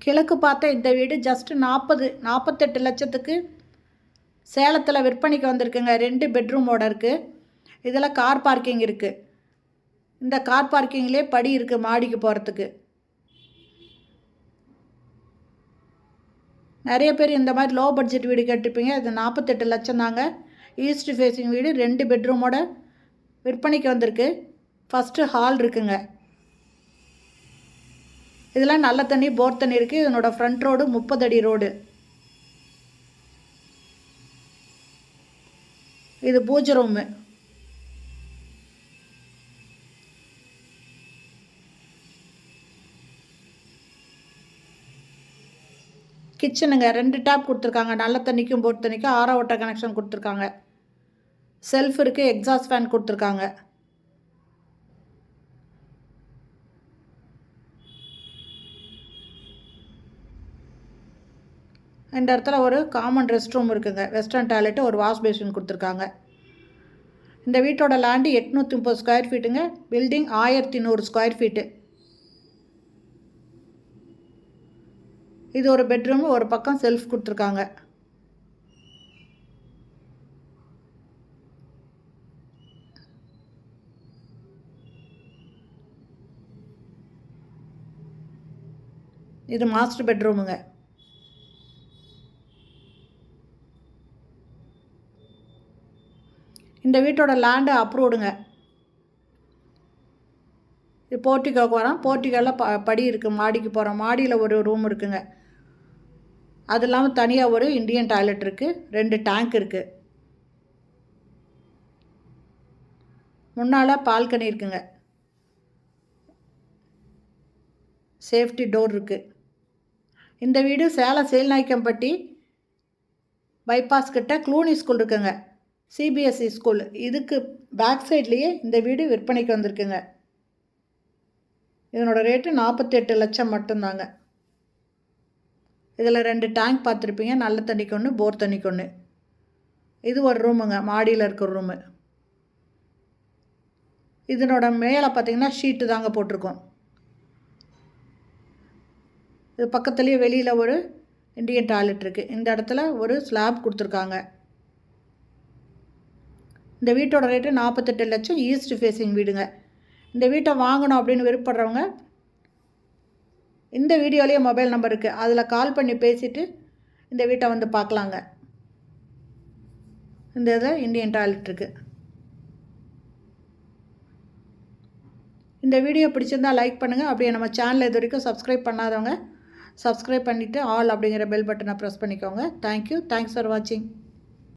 கிழக்கு பார்த்த இந்த வீடு ஜஸ்ட் 48 லட்சத்துக்கு சேலத்தில் விற்பனைக்கு வந்திருக்குங்க. 2 பெட்ரூமோட இருக்குது. இதில் கார் பார்க்கிங் இருக்குது. இந்த கார் பார்க்கிங்லேயே படி இருக்குது மாடிக்கு போகிறதுக்கு. நிறைய பேர் இந்த மாதிரி லோ பட்ஜெட் வீடு கேட்டிருப்பீங்க. இது 48 லட்சம் தாங்க. ஈஸ்ட் ஃபேஸிங் வீடு 2 பெட்ரூமோட விற்பனைக்கு வந்திருக்கு. ஃபஸ்ட்டு ஹால் இருக்குங்க. இதெல்லாம் நல்ல தண்ணி போர் தண்ணி இருக்குது. இதனோட ஃப்ரண்ட் ரோடு 30 அடி ரோடு. இது பூஜை ரூமு. கிச்சனுங்க 2 டேப் கொடுத்துருக்காங்க. நல்ல தண்ணிக்கும் போர் தண்ணிக்கும் ஆரோ வாட்டர் கனெக்ஷன் கொடுத்துருக்காங்க. செல்ஃப் இருக்குது. எக்ஸாஸ்ட் ஃபேன் கொடுத்துருக்காங்க. இந்த இடத்துல ஒரு காமன் ரெஸ்ட் ரூம் இருக்குங்க. வெஸ்டர்ன் டாய்லெட்டு, ஒரு வாஷ் பேசின் கொடுத்துருக்காங்க. இந்த வீட்டோட லேண்டு 830 ஸ்கொயர் ஃபீட்டுங்க. Building 1100 square feet. இது ஒரு பெட்ரூம், ஒரு பக்கம் செல்ஃப் கொடுத்துருக்காங்க. இது மாஸ்டர் பெட்ரூமுங்க. இந்த வீட்டோட லேண்டு அப்ரூவ்டுங்க. இது போர்ட்டிகோக்கு வரோம். போர்ட்டிகோவில் படி இருக்குது. மாடிக்கு போகிறோம். மாடியில் ஒரு ரூம் இருக்குங்க. அது இல்லாமல் தனியாக ஒரு இண்டியன் டாய்லெட் இருக்குது. 2 டேங்க் இருக்குது. முன்னால் பால்கனி இருக்குங்க. சேஃப்டி டோர் இருக்குது. இந்த வீடு சேலம் சேல்நாயக்கம்பட்டி பைபாஸ் கிட்ட க்ளூனி ஸ்கூல் இருக்குங்க. CBSE school. இதுக்கு பேக் சைட்லேயே இந்த வீடு விற்பனைக்கு வந்திருக்குங்க. இதனோட ரேட்டு 48 லட்சம் மட்டும்தாங்க. இதில் 2 டேங்க் பார்த்துருப்பீங்க. நல்ல தண்ணிக்கு ஒன்று, போர் தண்ணிக்கு ஒன்று. இது ஒரு ரூமுங்க. மாடியில் இருக்கிற ரூமு. இதனோட மேலே பார்த்திங்கன்னா ஷீட்டு தாங்க போட்டிருக்கோம். இது பக்கத்துலேயே வெளியில் ஒரு இண்டியன் டாய்லெட் இருக்குது. இந்த இடத்துல ஒரு ஸ்லாப் கொடுத்துருக்காங்க. இந்த வீட்டோட ரேட்டு 48 லட்சம். ஈஸ்ட் ஃபேஸிங் வீடுங்க. இந்த வீட்டை வாங்கணும் அப்படின்னு விருப்பப்படுறவங்க இந்த வீடியோலேயே மொபைல் நம்பர் இருக்குது. அதில் கால் பண்ணி பேசிவிட்டு இந்த வீட்டை வந்து பார்க்கலாங்க. இந்த இதில் இண்டியன் டாய்லெட் இருக்குது. இந்த வீடியோ பிடிச்சிருந்தால் லைக் பண்ணுங்கள். அப்படியே நம்ம சேனலை இது வரைக்கும் சப்ஸ்கிரைப் பண்ணாதவங்க சப்ஸ்கிரைப் பண்ணிவிட்டு ஆல் அப்படிங்கிற பெல் பட்டனை ப்ரெஸ் பண்ணிக்கோங்க. தேங்க்யூ. தேங்க்ஸ் ஃபார் வாட்சிங்.